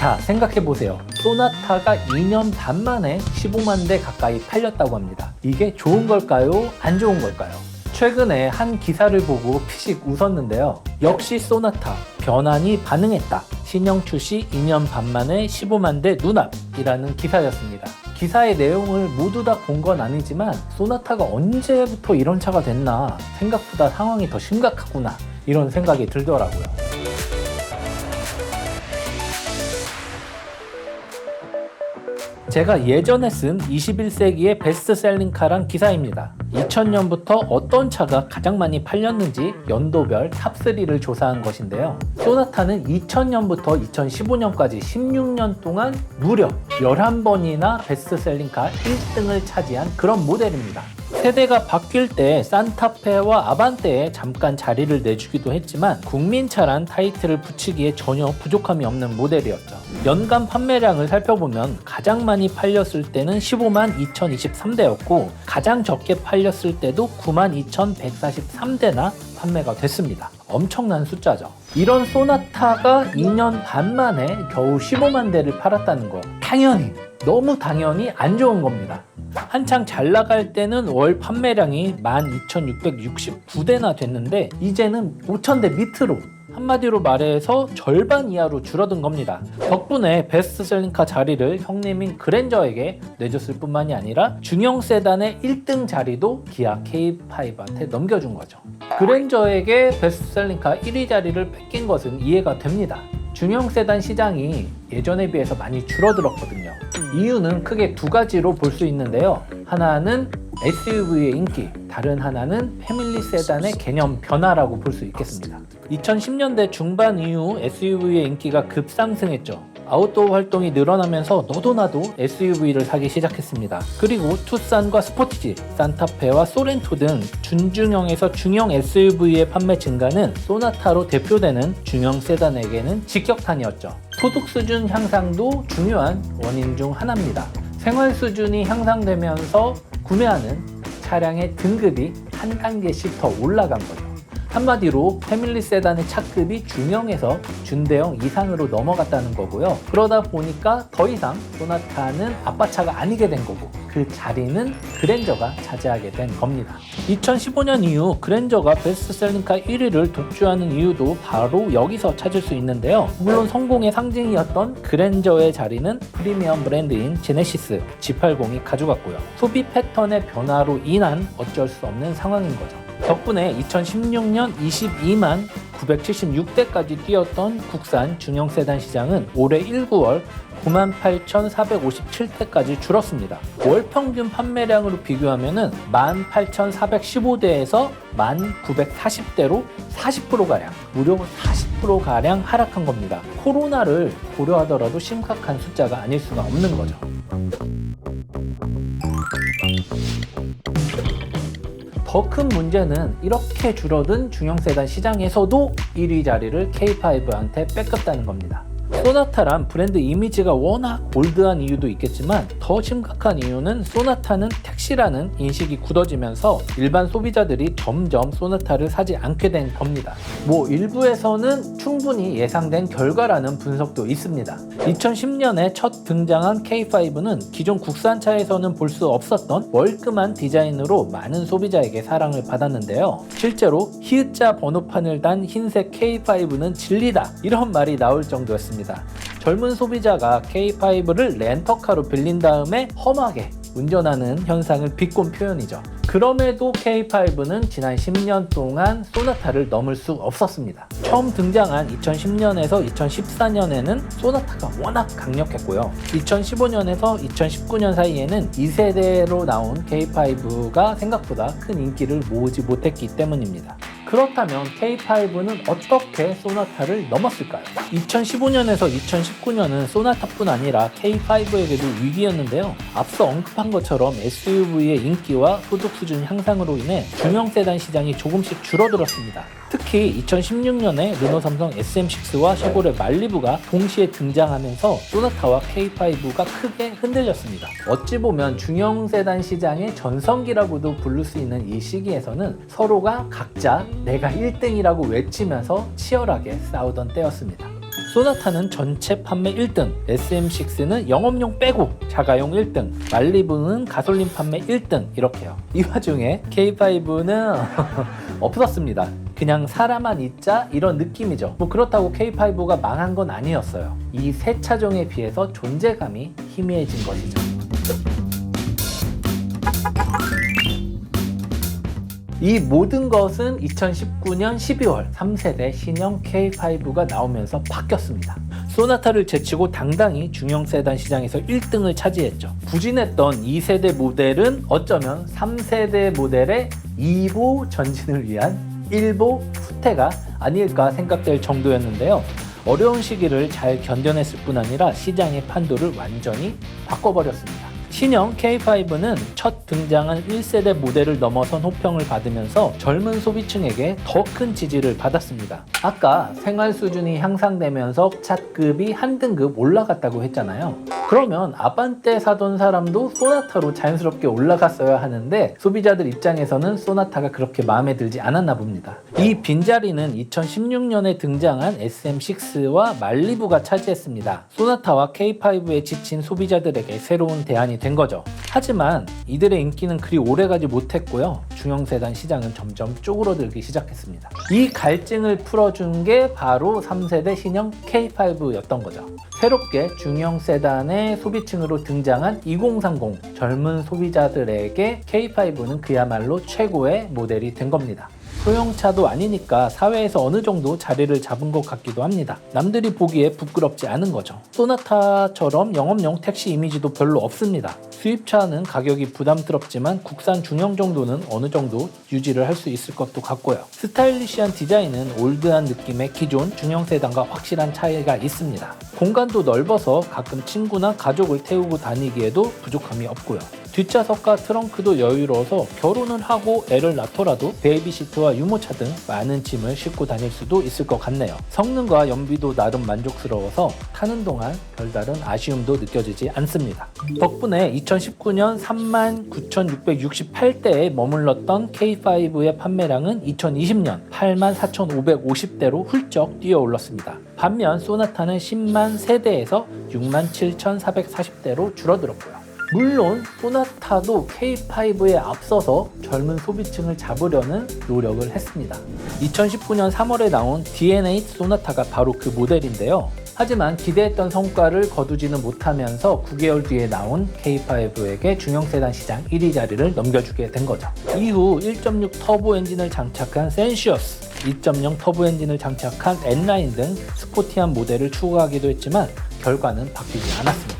자, 생각해보세요. 소나타가 2년 반 만에 15만 대 가까이 팔렸다고 합니다. 이게 좋은 걸까요? 안 좋은 걸까요? 최근에 한 기사를 보고 피식 웃었는데요. 역시 소나타, 변환이 반응했다. 신형 출시 2년 반 만에 15만 대 눈앞이라는 기사였습니다. 기사의 내용을 모두 다 본 건 아니지만 소나타가 언제부터 이런 차가 됐나, 생각보다 상황이 더 심각하구나, 이런 생각이 들더라고요. 제가 예전에 쓴 21세기의 베스트셀링카란 기사입니다. 2000년부터 어떤 차가 가장 많이 팔렸는지 연도별 탑3를 조사한 것인데요. 소나타는 2000년부터 2015년까지 16년 동안 무려 11번이나 베스트셀링카 1등을 차지한 그런 모델입니다. 세대가 바뀔 때 산타페와 아반떼에 잠깐 자리를 내주기도 했지만 국민차란 타이틀을 붙이기에 전혀 부족함이 없는 모델이었죠. 연간 판매량을 살펴보면 가장 많이 팔렸을 때는 15만 2023대였고 가장 적게 팔렸을 때도 9만 2143대나 판매가 됐습니다. 엄청난 숫자죠. 이런 소나타가 2년 반 만에 겨우 15만 대를 팔았다는 거, 너무 당연히 안 좋은 겁니다. 한창 잘 나갈 때는 월 판매량이 12,669대나 됐는데 이제는 5,000대 밑으로, 한마디로 말해서 절반 이하로 줄어든 겁니다. 덕분에 베스트셀링카 자리를 형님인 그랜저에게 내줬을 뿐만이 아니라 중형 세단의 1등 자리도 기아 K5한테 넘겨준 거죠. 그랜저에게 베스트셀링카 1위 자리를 뺏긴 것은 이해가 됩니다. 중형 세단 시장이 예전에 비해서 많이 줄어들었거든요. 이유는 크게 두 가지로 볼 수 있는데요. 하나는 SUV의 인기, 다른 하나는 패밀리 세단의 개념 변화라고 볼 수 있겠습니다. 2010년대 중반 이후 SUV의 인기가 급상승했죠. 아웃도어 활동이 늘어나면서 너도 나도 SUV를 사기 시작했습니다. 그리고 투싼과 스포티지, 산타페와 소렌토 등 준중형에서 중형 SUV의 판매 증가는 소나타로 대표되는 중형 세단에게는 직격탄이었죠. 소득 수준 향상도 중요한 원인 중 하나입니다. 생활 수준이 향상되면서 구매하는 차량의 등급이 한 단계씩 더 올라간 거죠. 한마디로 패밀리 세단의 차급이 중형에서 준대형 이상으로 넘어갔다는 거고요. 그러다 보니까 더 이상 소나타는 아빠차가 아니게 된 거고 그 자리는 그랜저가 차지하게 된 겁니다. 2015년 이후 그랜저가 베스트셀링카 1위를 독주하는 이유도 바로 여기서 찾을 수 있는데요. 물론 성공의 상징이었던 그랜저의 자리는 프리미엄 브랜드인 제네시스 G80이 가져갔고요. 소비 패턴의 변화로 인한 어쩔 수 없는 상황인 거죠. 덕분에 2016년 22만 976대까지 뛰었던 국산 중형 세단 시장은 올해 1, 9월 98,457대까지 줄었습니다. 월 평균 판매량으로 비교하면 18,415대에서 1,940대로 40%가량, 무려 40%가량 하락한 겁니다. 코로나를 고려하더라도 심각한 숫자가 아닐 수가 없는 거죠. 더 큰 문제는 이렇게 줄어든 중형 세단 시장에서도 1위 자리를 K5한테 뺏겼다는 겁니다. 소나타란 브랜드 이미지가 워낙 올드한 이유도 있겠지만 더 심각한 이유는 소나타는 택시라는 인식이 굳어지면서 일반 소비자들이 점점 소나타를 사지 않게 된 겁니다. 일부에서는 충분히 예상된 결과라는 분석도 있습니다. 2010년에 첫 등장한 K5는 기존 국산차에서는 볼 수 없었던 월끔한 디자인으로 많은 소비자에게 사랑을 받았는데요. 실제로 히읗자 번호판을 단 흰색 K5는 진리다, 이런 말이 나올 정도였습니다. 젊은 소비자가 K5를 렌터카로 빌린 다음에 험하게 운전하는 현상을 비꼰 표현이죠. 그럼에도 K5는 지난 10년 동안 소나타를 넘을 수 없었습니다. 처음 등장한 2010년에서 2014년에는 소나타가 워낙 강력했고요. 2015년에서 2019년 사이에는 2세대로 나온 K5가 생각보다 큰 인기를 모으지 못했기 때문입니다. 그렇다면 K5는 어떻게 소나타를 넘었을까요? 2015년에서 2019년은 소나타뿐 아니라 K5에게도 위기였는데요. 앞서 언급한 것처럼 SUV의 인기와 소득 수준 향상으로 인해 중형 세단 시장이 조금씩 줄어들었습니다. 특히 2016년에 르노 삼성 SM6와 쉐보레 말리부가 동시에 등장하면서 소나타와 K5가 크게 흔들렸습니다. 어찌 보면 중형 세단 시장의 전성기라고도 부를 수 있는 이 시기에서는 서로가 각자 내가 1등이라고 외치면서 치열하게 싸우던 때였습니다. 소나타는 전체 판매 1등, SM6는 영업용 빼고 자가용 1등, 말리부는 가솔린 판매 1등 이렇게요. 이 와중에 K5는 없었습니다. 그냥 사람만 있자 이런 느낌이죠. 뭐 그렇다고 K5가 망한 건 아니었어요. 이 세 차종에 비해서 존재감이 희미해진 것이죠. 이 모든 것은 2019년 12월 3세대 신형 K5가 나오면서 바뀌었습니다. 소나타를 제치고 당당히 중형 세단 시장에서 1등을 차지했죠. 부진했던 2세대 모델은 어쩌면 3세대 모델의 2보 전진을 위한 1보 후퇴가 아닐까 생각될 정도였는데요. 어려운 시기를 잘 견뎌냈을 뿐 아니라 시장의 판도를 완전히 바꿔버렸습니다. 신형 K5는 첫 등장한 1세대 모델을 넘어선 호평을 받으면서 젊은 소비층에게 더 큰 지지를 받았습니다. 아까 생활 수준이 향상되면서 차급이 한 등급 올라갔다고 했잖아요. 그러면 아반떼 사던 사람도 소나타로 자연스럽게 올라갔어야 하는데 소비자들 입장에서는 소나타가 그렇게 마음에 들지 않았나 봅니다. 이 빈자리는 2016년에 등장한 SM6와 말리부가 차지했습니다. 소나타와 K5에 지친 소비자들에게 새로운 대안이 된 거죠. 하지만 이들의 인기는 그리 오래가지 못했고요. 중형 세단 시장은 점점 쪼그러들기 시작했습니다. 이 갈증을 풀어준 게 바로 3세대 신형 K5였던 거죠. 새롭게 중형 세단의 소비층으로 등장한 2030 젊은 소비자들에게 K5는 그야말로 최고의 모델이 된 겁니다. 소형차도 아니니까 사회에서 어느 정도 자리를 잡은 것 같기도 합니다. 남들이 보기에 부끄럽지 않은 거죠. 소나타처럼 영업용 택시 이미지도 별로 없습니다. 수입차는 가격이 부담스럽지만 국산 중형 정도는 어느 정도 유지를 할 수 있을 것도 같고요. 스타일리시한 디자인은 올드한 느낌의 기존 중형 세단과 확실한 차이가 있습니다. 공간도 넓어서 가끔 친구나 가족을 태우고 다니기에도 부족함이 없고요. 뒷좌석과 트렁크도 여유로워서 결혼을 하고 애를 낳더라도 베이비시트와 유모차 등 많은 짐을 싣고 다닐 수도 있을 것 같네요. 성능과 연비도 나름 만족스러워서 타는 동안 별다른 아쉬움도 느껴지지 않습니다. 덕분에 2019년 39,668대에 머물렀던 K5의 판매량은 2020년 84,550대로 훌쩍 뛰어올랐습니다. 반면 소나타는 10만 세대에서 67,440대로 줄어들었고요. 물론 소나타도 K5에 앞서서 젊은 소비층을 잡으려는 노력을 했습니다. 2019년 3월에 나온 DNA 소나타가 바로 그 모델인데요. 하지만 기대했던 성과를 거두지는 못하면서 9개월 뒤에 나온 K5에게 중형 세단 시장 1위 자리를 넘겨주게 된 거죠. 이후 1.6 터보 엔진을 장착한 센시어스, 2.0 터보 엔진을 장착한 N9 등 스포티한 모델을 추구하기도 했지만 결과는 바뀌지 않았습니다.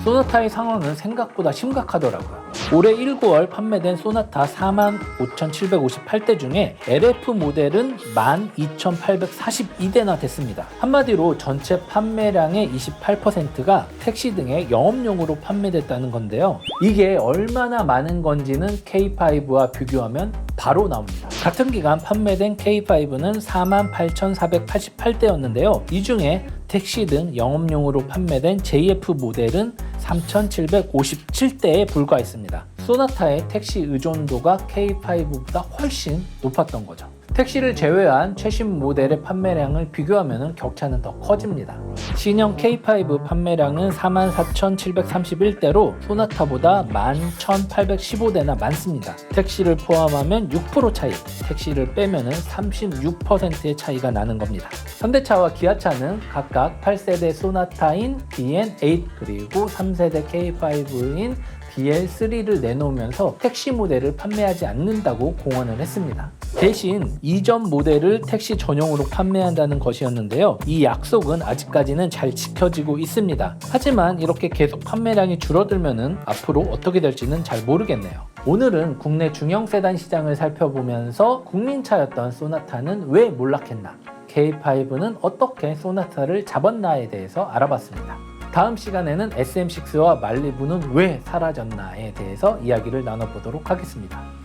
소나타의 상황은 생각보다 심각하더라고요. 올해 1, 9월 판매된 소나타 45,758대 중에 LF 모델은 12,842대나 됐습니다. 한마디로 전체 판매량의 28%가 택시 등의 영업용으로 판매됐다는 건데요. 이게 얼마나 많은 건지는 K5와 비교하면 바로 나옵니다. 같은 기간 판매된 K5는 48,488대였는데요. 이 중에 택시 등 영업용으로 판매된 JF 모델은 3,757대에 불과했습니다. 소나타의 택시 의존도가 K5보다 훨씬 높았던 거죠. 택시를 제외한 최신 모델의 판매량을 비교하면 격차는 더 커집니다. 신형 K5 판매량은 44,731대로 소나타보다 11,815대나 많습니다. 택시를 포함하면 6% 차이, 택시를 빼면 36%의 차이가 나는 겁니다. 현대차와 기아차는 각각 8세대 소나타인 DN8 그리고 3세대 K5인 DL3를 내놓으면서 택시 모델을 판매하지 않는다고 공언을 했습니다. 대신 이전 모델을 택시 전용으로 판매한다는 것이었는데요. 이 약속은 아직까지는 잘 지켜지고 있습니다. 하지만 이렇게 계속 판매량이 줄어들면 앞으로 어떻게 될지는 잘 모르겠네요. 오늘은 국내 중형 세단 시장을 살펴보면서 국민차였던 소나타는 왜 몰락했나, K5는 어떻게 소나타를 잡았나에 대해서 알아봤습니다. 다음 시간에는 SM6와 말리부는 왜 사라졌나에 대해서 이야기를 나눠보도록 하겠습니다.